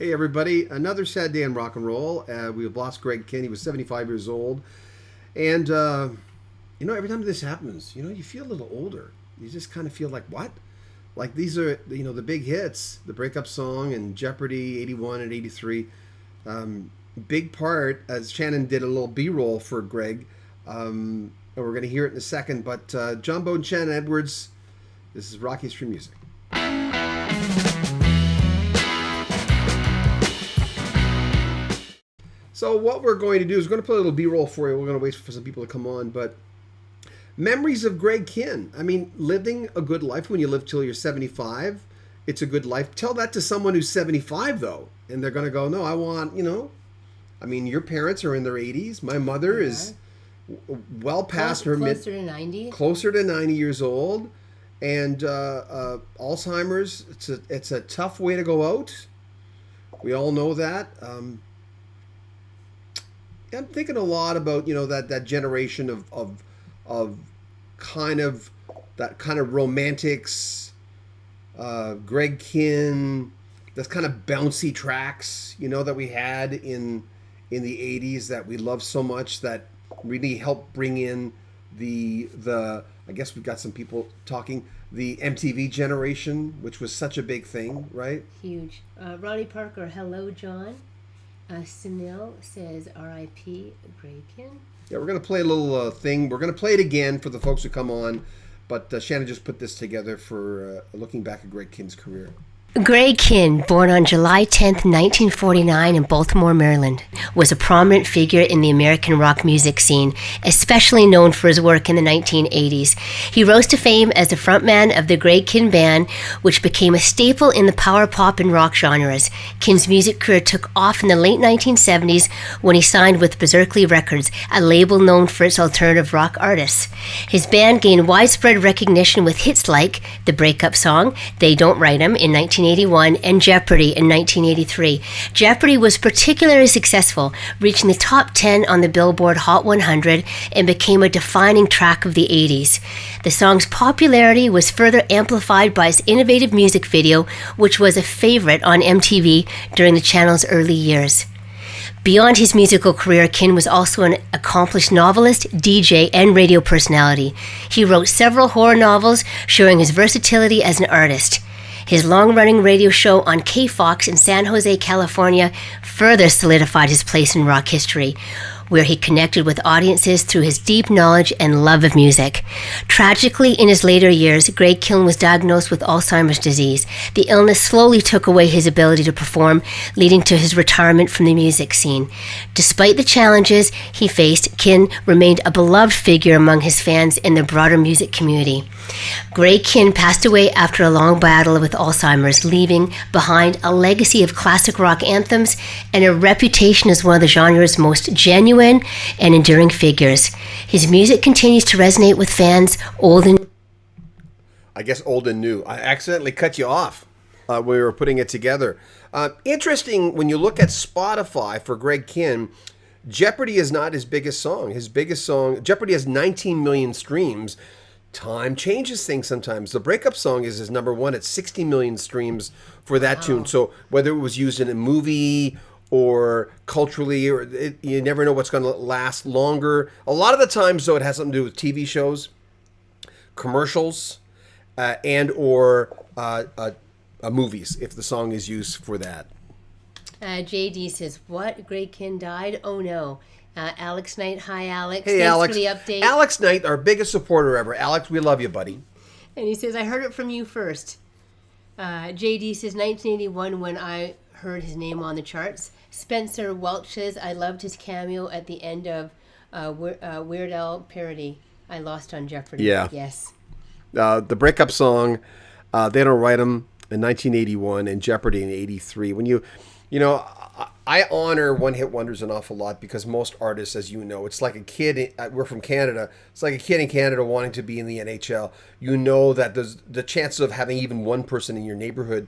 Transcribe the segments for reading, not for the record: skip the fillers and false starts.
Hey everybody, another sad day in rock and roll. We have lost Greg Kihn. He was 75 years old. And, every time this happens, you feel a little older. You just kind of feel like, what? Like these are, the big hits, the Breakup Song and Jeopardy, 81 and 83. Big part, as Shannon did a little B-roll for Greg. And we're going to hear it in a second. But John Bode and Shannon Edwards, this is Rock History Music. So what we're going to do is we're going to play a little B-roll for you. We're going to wait for some people to come on. But memories of Greg Kihn. I mean, living a good life when you live till you're 75, it's a good life. Tell that to someone who's 75, though. And they're going to go, no, I want, your parents are in their 80s. My mother is well past her mid... Closer to 90. Closer to 90 years old. And Alzheimer's, it's a tough way to go out. We all know that. I'm thinking a lot about that generation of kind of romantics, Greg Kihn, that's kind of bouncy tracks that we had in the 80s that we loved so much, that really helped bring in the I guess we've got some people talking, the MTV generation, which was such a big thing, right? Huge. Ronnie Parker, hello John. Sunil says R.I.P. Greg Kihn. Yeah, we're going to play a little thing. We're going to play it again for the folks who come on. But Shannon just put this together for looking back at Greg Kihn's career. Greg Kihn, born on July 10, 1949 in Baltimore, Maryland, was a prominent figure in the American rock music scene, especially known for his work in the 1980s. He rose to fame as the frontman of the Greg Kihn Band, which became a staple in the power pop and rock genres. Kihn's music career took off in the late 1970s when he signed with Beserkley Records, a label known for its alternative rock artists. His band gained widespread recognition with hits like the Breakup Song, They Don't Write 'Em in 1981, and Jeopardy in 1983. Jeopardy was particularly successful, reaching the top 10 on the Billboard Hot 100 and became a defining track of the 80s. The song's popularity was further amplified by its innovative music video, which was a favorite on MTV during the channel's early years. Beyond his musical career, Kihn was also an accomplished novelist, DJ, and radio personality. He wrote several horror novels, showing his versatility as an artist. His long-running radio show on KFOX in San Jose, California, further solidified his place in rock history, where he connected with audiences through his deep knowledge and love of music. Tragically, in his later years, Greg Kihn was diagnosed with Alzheimer's disease. The illness slowly took away his ability to perform, leading to his retirement from the music scene. Despite the challenges he faced, Kihn remained a beloved figure among his fans and the broader music community. Greg Kihn passed away after a long battle with Alzheimer's, leaving behind a legacy of classic rock anthems and a reputation as one of the genre's most genuine and enduring figures. His music continues to resonate with fans old and... I guess old and new. I accidentally cut you off. We were putting it together. Interesting, when you look at Spotify for Greg Kihn, Jeopardy is not his biggest song. His biggest song, Jeopardy, has 19 million streams. Time changes things sometimes. The Breakup Song is his number one at 60 million streams for that tune. So whether it was used in a movie or culturally, or you never know what's going to last longer. A lot of the times, though, it has something to do with TV shows, commercials, and or movies, if the song is used for that. JD says, what? Greg Kihn died? Oh, no. Alex Knight, hi, Alex. Hey, Thanks Alex. for the update. Alex Knight, our biggest supporter ever. Alex, we love you, buddy. And he says, I heard it from you first. JD says, 1981, when I heard his name on the charts. Spencer Welch says, I loved his cameo at the end of Weird Al parody I lost on Jeopardy. Yeah. Yes. The Breakup Song, They Don't Write 'Em in 1981 and Jeopardy in 83. When I I honor one-hit wonders an awful lot because most artists, as you know, it's like a kid. We're from Canada. It's like a kid in Canada wanting to be in the NHL. You know that the chances of having even one person in your neighborhood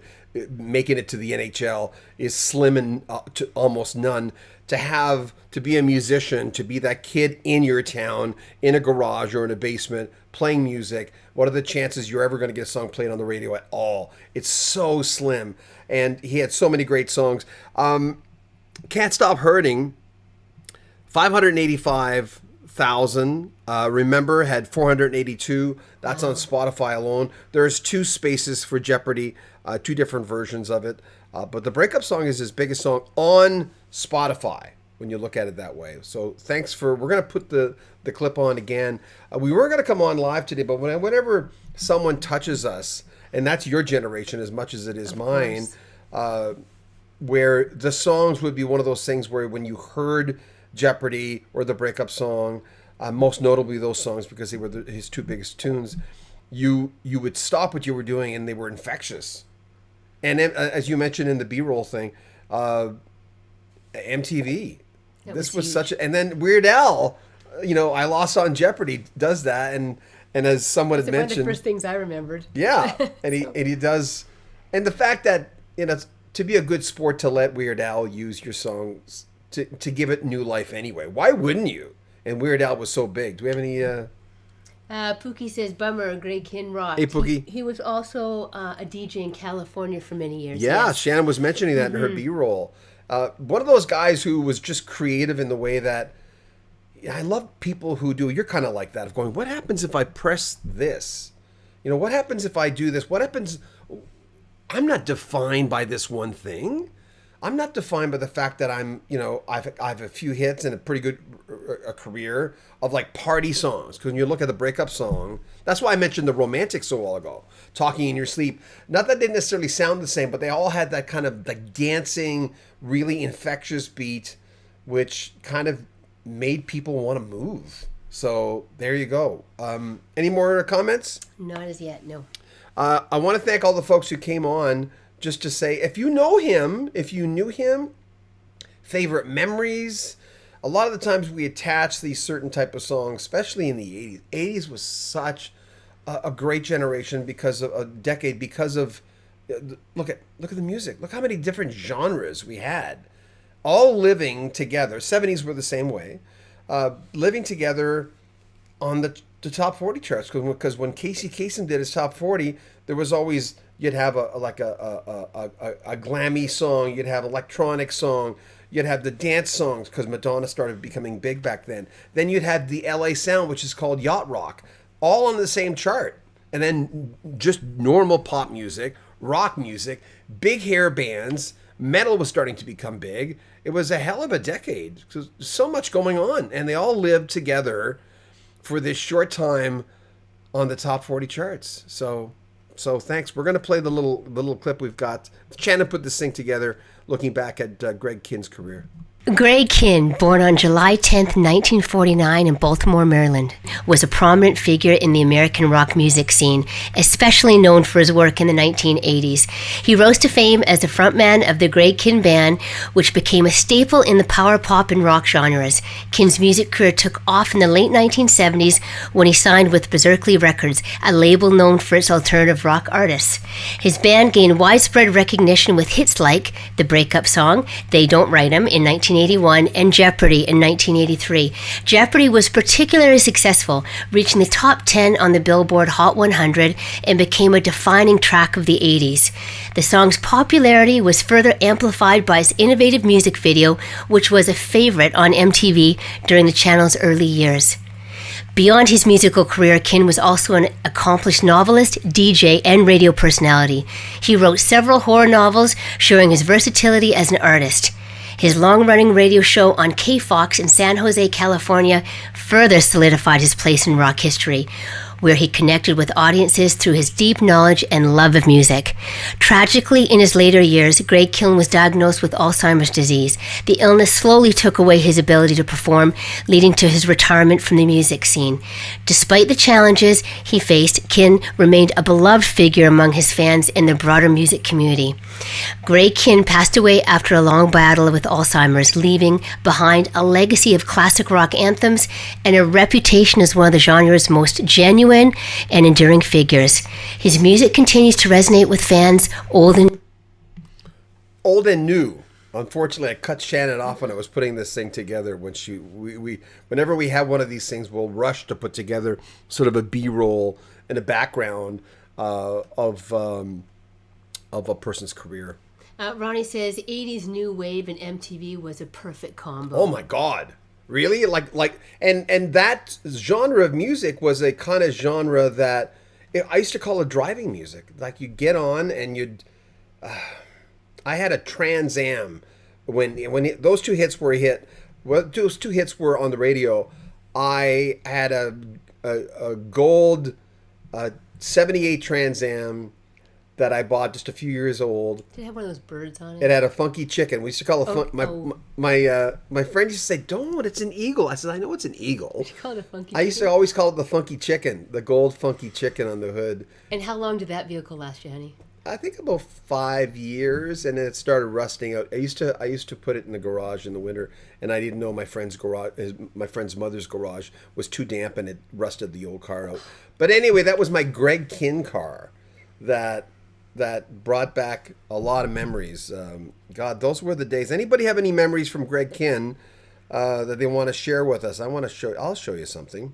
making it to the NHL is slim and to almost none. To be a musician, to be that kid in your town, in a garage or in a basement, playing music, what are the chances you're ever going to get a song played on the radio at all? It's so slim. And he had so many great songs. Can't Stop Hurting, 585,000. Remember, had 482. That's on Spotify alone. There's 2 spaces for Jeopardy, 2 different versions of it. But the Breakup Song is his biggest song on Spotify when you look at it that way. So we're going to put the clip on again. We were going to come on live today, but whenever someone touches us, and that's your generation as much as it is mine, where the songs would be one of those things where when you heard Jeopardy or the Breakup Song, most notably those songs because they were his 2 biggest tunes, you would stop what you were doing and they were infectious. And as you mentioned in the B-roll thing, MTV. This was such a, and then Weird Al, I Lost on Jeopardy does that, and as someone had mentioned, one of the first things I remembered. Yeah, and he does, and the fact that to be a good sport to let Weird Al use your songs to give it new life anyway. Why wouldn't you? And Weird Al was so big. Do we have any? Pookie says, bummer, Greg Kihn rocked. Hey, Pookie. He was also a DJ in California for many years. Yeah, yes. Shannon was mentioning that in her B-roll. One of those guys who was just creative in the way that, I love people who do, you're kind of like that, of going, what happens if I press this? What happens if I do this? What happens? I'm not defined by this one thing. I'm not defined by the fact that I've a few hits and a pretty good career of like party songs. Because when you look at the Breakup Song, that's why I mentioned the Romantics a while ago, Talking in Your Sleep. Not that they didn't necessarily sound the same, but they all had that kind of like dancing, really infectious beat, which kind of made people want to move. So there you go. Any more comments? Not as yet, no. I want to thank all the folks who came on. Just to say, if you knew him, favorite memories. A lot of the times we attach these certain type of songs, especially in the 80s. 80s was such a great generation because of a decade, because of, look at the music. Look how many different genres we had, all living together. 70s were the same way, living together on the top 40 charts. Because when Casey Kasem did his top 40, there was always, you'd have a glammy song, you'd have electronic song, you'd have the dance songs because Madonna started becoming big back then. Then you'd have the LA sound, which is called yacht rock, all on the same chart. And then just normal pop music, rock music, big hair bands, metal was starting to become big. It was a hell of a decade. So much going on, and they all lived together for this short time on the top 40 charts. So thanks. We're going to play the little clip we've got. Shannon put this thing together looking back at Greg Kihn's career. Greg Kihn, born on July 10th, 1949 in Baltimore, Maryland, was a prominent figure in the American rock music scene, especially known for his work in the 1980s. He rose to fame as the frontman of the Greg Kihn Band, which became a staple in the power pop and rock genres. Kihn's music career took off in the late 1970s when he signed with Beserkley Records, a label known for its alternative rock artists. His band gained widespread recognition with hits like The Breakup Song, They Don't Write 'Em in 1981, and Jeopardy in 1983. Jeopardy was particularly successful, reaching the top 10 on the Billboard Hot 100 and became a defining track of the 80s. The song's popularity was further amplified by its innovative music video, which was a favorite on MTV during the channel's early years. Beyond his musical career, Kihn was also an accomplished novelist, DJ, and radio personality. He wrote several horror novels, showing his versatility as an artist. His long-running radio show on KFOX in San Jose, California, further solidified his place in rock history. where he connected with audiences through his deep knowledge and love of music. Tragically, in his later years, Greg Kihn was diagnosed with Alzheimer's disease. The illness slowly took away his ability to perform, leading to his retirement from the music scene. Despite the challenges he faced, Kihn remained a beloved figure among his fans and the broader music community. Greg Kihn passed away after a long battle with Alzheimer's, leaving behind a legacy of classic rock anthems and a reputation as one of the genre's most genuine and enduring figures. His music continues to resonate with fans old and new. Unfortunately, I cut Shannon off when I was putting this thing together. When whenever we have one of these things, we'll rush to put together sort of a B-roll and a background of a person's career. Ronnie says 80s new wave and MTV was a perfect combo. Oh my God. Really? And that genre of music was a kind of genre that I used to call it driving music. Like you get on and you'd I had a Trans Am when those two hits were hit. Well, those two hits were on the radio. I had a gold 78 Trans Am that I bought just a few years old. Did it have one of those birds on it? It had a funky chicken. We used to call it my friend used to say, "Don't, it's an eagle." I said, "I know it's an eagle." Did you call it a funky chicken? I used to always call it the funky chicken, the gold funky chicken on the hood. And how long did that vehicle last you, honey? I think about 5 years, and then it started rusting out. I used to put it in the garage in the winter, and I didn't know my friend's mother's garage was too damp, and it rusted the old car out. But anyway, that was my Greg Kihn car, that brought back a lot of memories. God, those were the days. Anybody have any memories from Greg Kihn that they want to share with us? I'll show you something.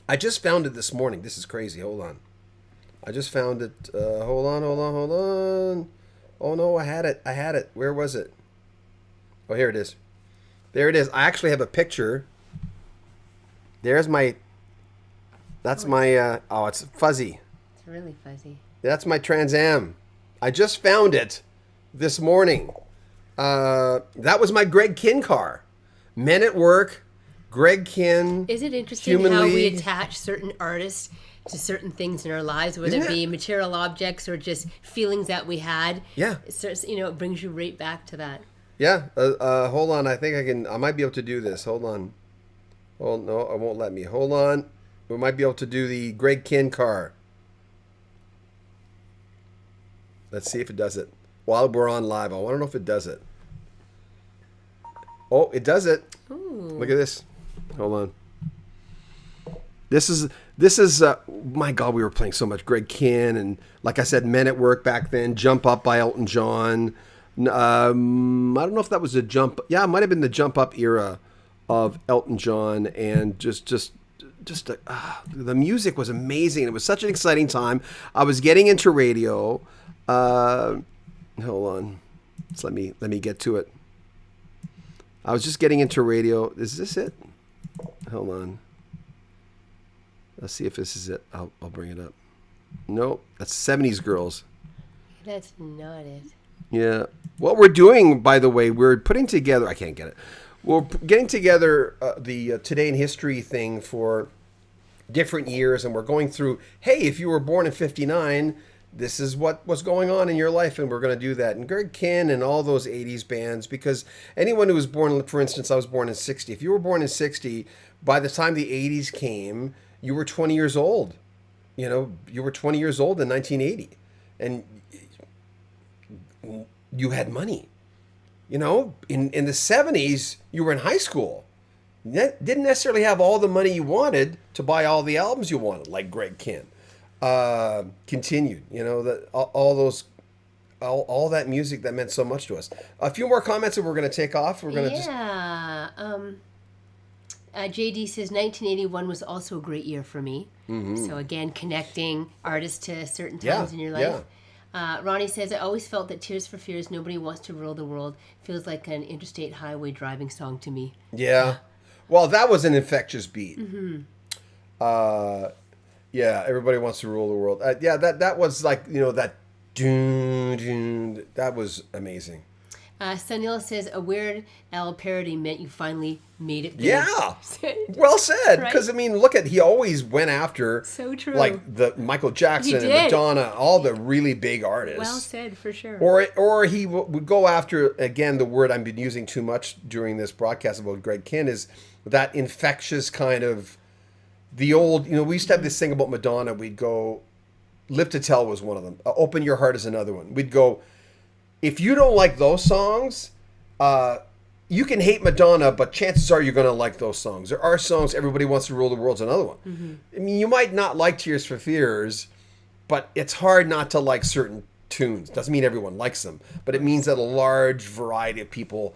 I just found it this morning. This is crazy. Hold on. I just found it. Hold on. Oh no, I had it. Where was it? Oh, here it is. There it is. I actually have a picture. There's my. That's my. Oh, it's fuzzy. It's really fuzzy. That's my Trans Am. I just found it this morning. That was my Greg Kihn car. Men at Work, Greg Kihn. Is it interesting how we attach certain artists to certain things in our lives, whether it be material objects or just feelings that we had? Yeah. It starts, it brings you right back to that. Yeah. Hold on. I think I might be able to do this. Hold on. Oh, no, it won't let me. Hold on. We might be able to do the Greg Kihn car. Let's see if it does it. While we're on live, I want to know if it does it. Oh, it does it. Ooh. Look at this. Hold on. This is my God, we were playing so much Greg Kihn, and like I said, Men at Work back then, Jump Up by Elton John. I don't know if that was a jump. Yeah, it might have been the Jump Up era of Elton John, and the music was amazing. It was such an exciting time. I was getting into radio. Hold on. Let me get to it. I was just getting into radio. Is this it? Hold on. Let's see if this is it. I'll bring it up. Nope, that's 70s Girls. That's not it. Yeah. What we're doing, by the way, we're putting together. I can't get it. We're getting together the Today in History thing for different years, and we're going through. Hey, if you were born in '59. This is what was going on in your life, and we're going to do that. And Greg Kihn and all those 80s bands, because anyone who was born, for instance, I was born in 60. If you were born in 60, by the time the 80s came, you were 20 years old. You were 20 years old in 1980. And you had money. In the 70s, you were in high school. Didn't necessarily have all the money you wanted to buy all the albums you wanted, like Greg Kihn. Continued, all that music that meant so much to us. A few more comments and we're going to take off. We're going to JD says 1981 was also a great year for me. Mm-hmm. So again, connecting artists to certain times in your life. Yeah. Ronnie says, I always felt that Tears for Fears, Nobody Wants to Rule the World feels like an interstate highway driving song to me. Yeah. Well, that was an infectious beat. Mm-hmm. Yeah, Everybody Wants to Rule the World. That was like, that that was amazing. Sunil says a Weird Al parody meant you finally made it big. Yeah. Well said. Right? Because, I mean, look at, he always went after, So true. like, the Michael Jackson and He did. Madonna, all the really big artists. Well said, for sure. Or he would go after, again, the word I've been using too much during this broadcast about Greg Kihn is that infectious kind of, the old, we used to have this thing about Madonna. We'd go, Live to Tell was one of them. Open Your Heart is another one. We'd go, if you don't like those songs, you can hate Madonna, but chances are you're going to like those songs. There are songs, Everybody Wants to Rule the World's another one. Mm-hmm. I mean, you might not like Tears for Fears, but it's hard not to like certain tunes. Doesn't mean everyone likes them, but it means that a large variety of people,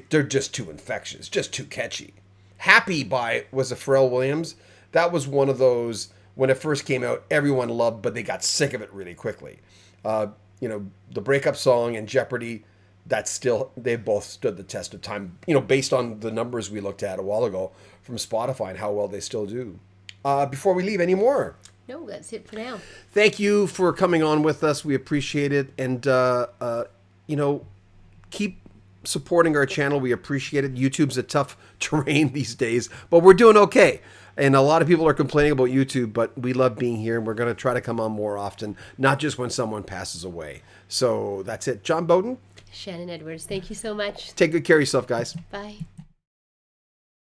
they're just too infectious, just too catchy. Happy was a Pharrell Williams. That was one of those, when it first came out, everyone loved, but they got sick of it really quickly. The Breakup Song and Jeopardy, they both stood the test of time, based on the numbers we looked at a while ago from Spotify and how well they still do. Before we leave, any more? No, that's it for now. Thank you for coming on with us. We appreciate it. And, keep supporting our channel. We appreciate it. YouTube's a tough terrain these days, but we're doing okay. And a lot of people are complaining about YouTube, but we love being here, and we're going to try to come on more often, not just when someone passes away. So that's it. John Bowden. Shannon Edwards, thank you so much. Take good care of yourself, guys. Bye.